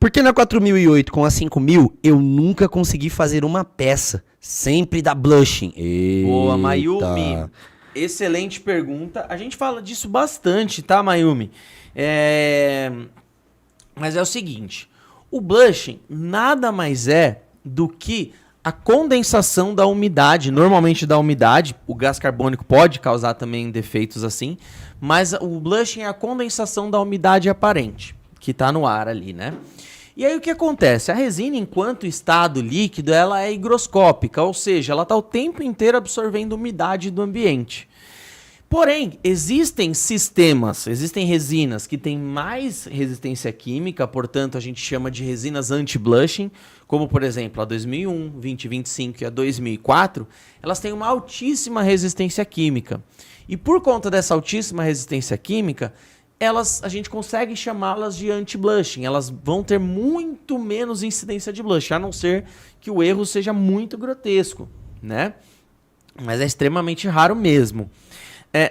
Porque na 4008 com a 5000 eu nunca consegui fazer uma peça. Sempre dá blushing. Boa, Mayumi. Excelente pergunta. A gente fala disso bastante, tá, Mayumi? Mas é o seguinte, o blushing nada mais é do que a condensação da umidade, normalmente da umidade, o gás carbônico pode causar também defeitos assim, mas o blushing é a condensação da umidade aparente, que está no ar ali, né? E aí o que acontece? A resina, enquanto estado líquido, ela é higroscópica, ou seja, ela está o tempo inteiro absorvendo umidade do ambiente. Porém, existem resinas que têm mais resistência química, portanto a gente chama de resinas anti-blushing, como por exemplo a 2001, 2025 e a 2004, elas têm uma altíssima resistência química. E por conta dessa altíssima resistência química, a gente consegue chamá-las de anti-blushing, elas vão ter muito menos incidência de blush, a não ser que o erro seja muito grotesco, né? Mas é extremamente raro mesmo.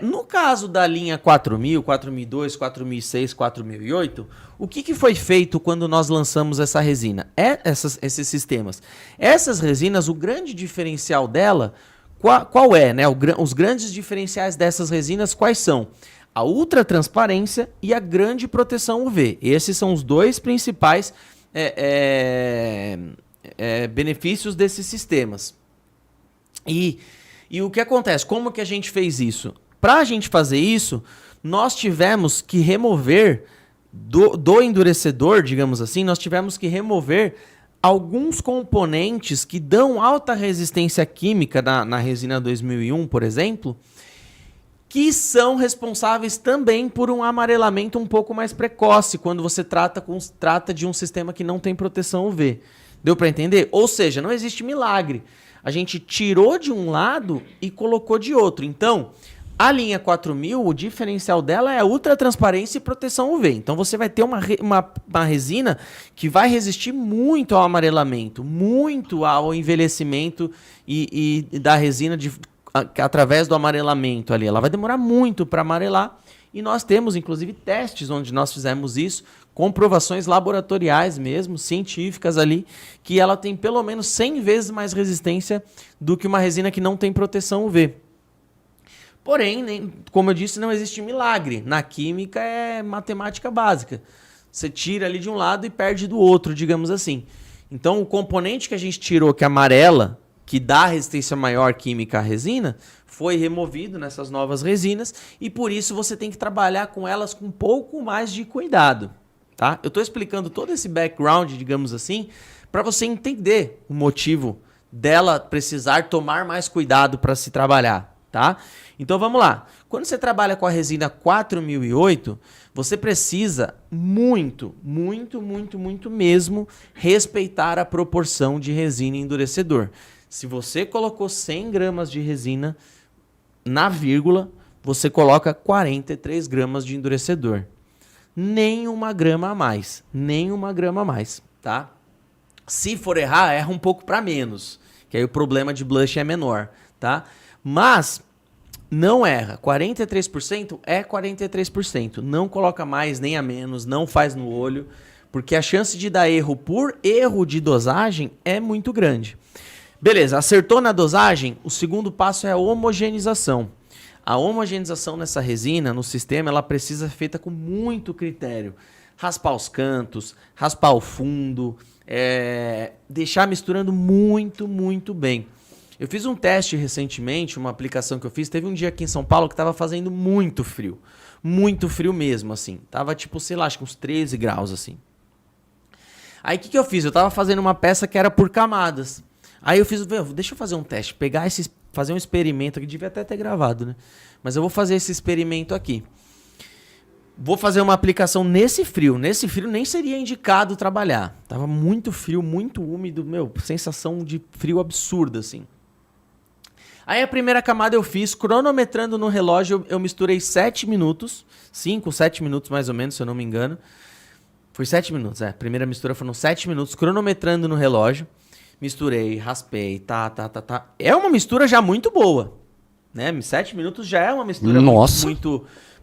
No caso da linha 4000, 4002, 4006, 4008, o que foi feito quando nós lançamos essa resina? Esses sistemas. Essas resinas, o grande diferencial dela, qual é? Né? Os grandes diferenciais dessas resinas quais são? A ultratransparência e a grande proteção UV. Esses são os dois principais benefícios desses sistemas. E o que acontece? Como que a gente fez isso? Para a gente fazer isso, nós tivemos que remover do endurecedor, digamos assim, nós tivemos que remover alguns componentes que dão alta resistência química na resina 2001, por exemplo, que são responsáveis também por um amarelamento um pouco mais precoce, quando você trata de um sistema que não tem proteção UV. Deu para entender? Ou seja, não existe milagre. A gente tirou de um lado e colocou de outro. Então, a linha 4000, o diferencial dela é a ultratransparência e proteção UV. Então você vai ter uma resina que vai resistir muito ao amarelamento, muito ao envelhecimento e da resina através do amarelamento ali. Ela vai demorar muito para amarelar e nós temos inclusive testes onde nós fizemos isso, comprovações laboratoriais mesmo, científicas ali, que ela tem pelo menos 100 vezes mais resistência do que uma resina que não tem proteção UV. Porém, como eu disse, não existe milagre. Na química é matemática básica. Você tira ali de um lado e perde do outro, digamos assim. Então, o componente que a gente tirou, que é amarela, que dá resistência maior química à resina, foi removido nessas novas resinas e por isso você tem que trabalhar com elas com um pouco mais de cuidado. Tá? Eu estou explicando todo esse background, digamos assim, para você entender o motivo dela precisar tomar mais cuidado para se trabalhar. Tá? Então vamos lá. Quando você trabalha com a resina 4008, você precisa muito mesmo respeitar a proporção de resina e endurecedor. Se você colocou 100 gramas de resina na vírgula, você coloca 43 gramas de endurecedor. Nem uma grama a mais. Tá? Se for errar, erra um pouco para menos, que aí o problema de blush é menor. Tá? Mas não erra. 43% é 43%. Não coloca mais nem a menos, não faz no olho, porque a chance de dar erro por erro de dosagem é muito grande. Beleza, acertou na dosagem? O segundo passo é a homogeneização. A homogeneização nessa resina, no sistema, ela precisa ser feita com muito critério. Raspar os cantos, raspar o fundo, deixar misturando muito bem. Eu fiz um teste recentemente, uma aplicação que eu fiz, teve um dia aqui em São Paulo que estava fazendo muito frio mesmo, assim. Tava tipo, sei lá, acho que uns 13 graus, assim. Aí o que eu fiz? Eu tava fazendo uma peça que era por camadas. Aí eu fiz, deixa eu fazer um teste, fazer um experimento aqui, devia até ter gravado, né? Mas eu vou fazer esse experimento aqui. Vou fazer uma aplicação nesse frio. Nesse frio nem seria indicado trabalhar. Tava muito frio, muito úmido, sensação de frio absurda, assim. Aí a primeira camada eu fiz, cronometrando no relógio, eu misturei 7 minutos, 5, 7 minutos mais ou menos, se eu não me engano. Foi 7 minutos, a primeira mistura foram 7 minutos, cronometrando no relógio. Misturei, raspei, tá. É uma mistura já muito boa, né? 7 minutos já é uma mistura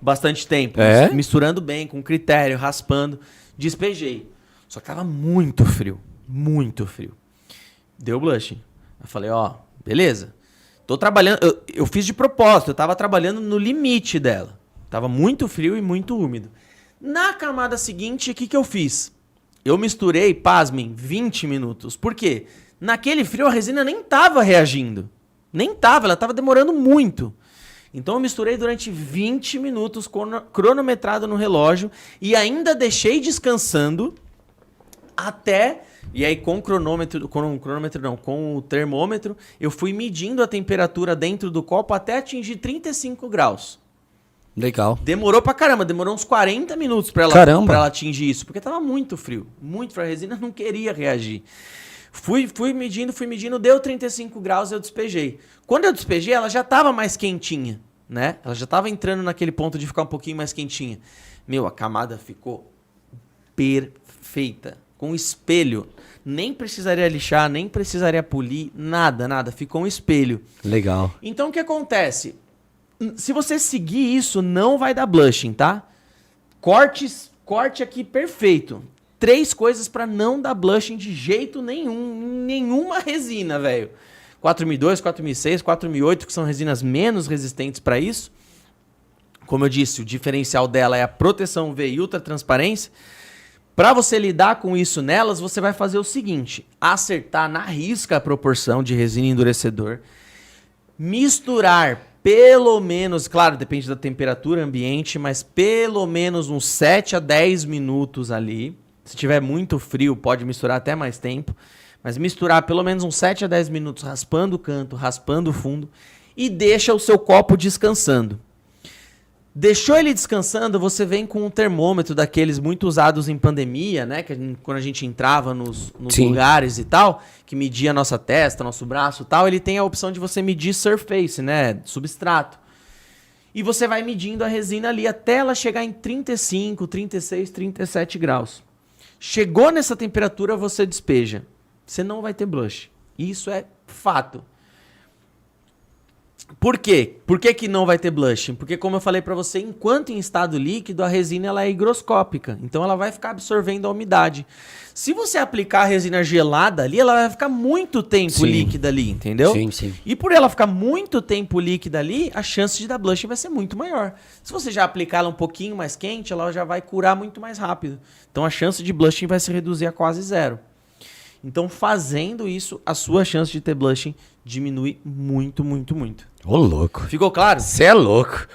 bastante tempo. Misturando bem, com critério, raspando, despejei. Só que tava muito frio. Muito frio. Deu blushing. Eu falei, ó, beleza. Tô trabalhando... Eu fiz de propósito. Eu tava trabalhando no limite dela. Tava muito frio e muito úmido. Na camada seguinte, o que que eu fiz? Eu misturei, pasmem, 20 minutos. Por quê? Naquele frio a resina nem tava reagindo. Nem tava, ela tava demorando muito. Então eu misturei durante 20 minutos cronometrado no relógio e ainda deixei descansando até... E aí com o cronômetro, com o termômetro, eu fui medindo a temperatura dentro do copo até atingir 35 graus. Legal. Demorou pra caramba, demorou uns 40 minutos pra ela atingir isso, porque tava muito frio, a resina não queria reagir. Fui medindo, deu 35 graus, eu despejei. Quando eu despejei, ela já tava mais quentinha, né? Ela já tava entrando naquele ponto de ficar um pouquinho mais quentinha. Meu, a camada ficou perfeita, com espelho. Nem precisaria lixar, nem precisaria polir, nada, ficou um espelho. Legal. Então o que acontece? Se você seguir isso, não vai dar blushing, tá? Corte aqui perfeito. 3 coisas pra não dar blushing de jeito nenhum, nenhuma resina, velho. 4002, 4006, 4008, que são resinas menos resistentes pra isso. Como eu disse, o diferencial dela é a proteção UV e ultratransparência. Para você lidar com isso nelas, você vai fazer o seguinte: acertar na risca a proporção de resina e endurecedor, misturar pelo menos, claro, depende da temperatura ambiente, mas pelo menos uns 7 a 10 minutos ali. Se tiver muito frio, pode misturar até mais tempo, mas misturar pelo menos uns 7 a 10 minutos raspando o canto, raspando o fundo e deixa o seu copo descansando. Deixou ele descansando, você vem com um termômetro daqueles muito usados em pandemia, né? Quando a gente entrava nos lugares e tal, que media a nossa testa, nosso braço e tal, ele tem a opção de você medir surface, né? Substrato. E você vai medindo a resina ali até ela chegar em 35, 36, 37 graus. Chegou nessa temperatura, você despeja. Você não vai ter blush. Isso é fato. Por quê? Por que que não vai ter blushing? Porque, como eu falei pra você, enquanto em estado líquido, a resina ela é higroscópica. Então, ela vai ficar absorvendo a umidade. Se você aplicar a resina gelada ali, ela vai ficar muito tempo líquida ali, entendeu? Sim. E por ela ficar muito tempo líquida ali, a chance de dar blushing vai ser muito maior. Se você já aplicar ela um pouquinho mais quente, ela já vai curar muito mais rápido. Então, a chance de blushing vai se reduzir a quase zero. Então, fazendo isso, a sua chance de ter blushing diminui muito. Ô, louco. Ficou claro? Você é louco.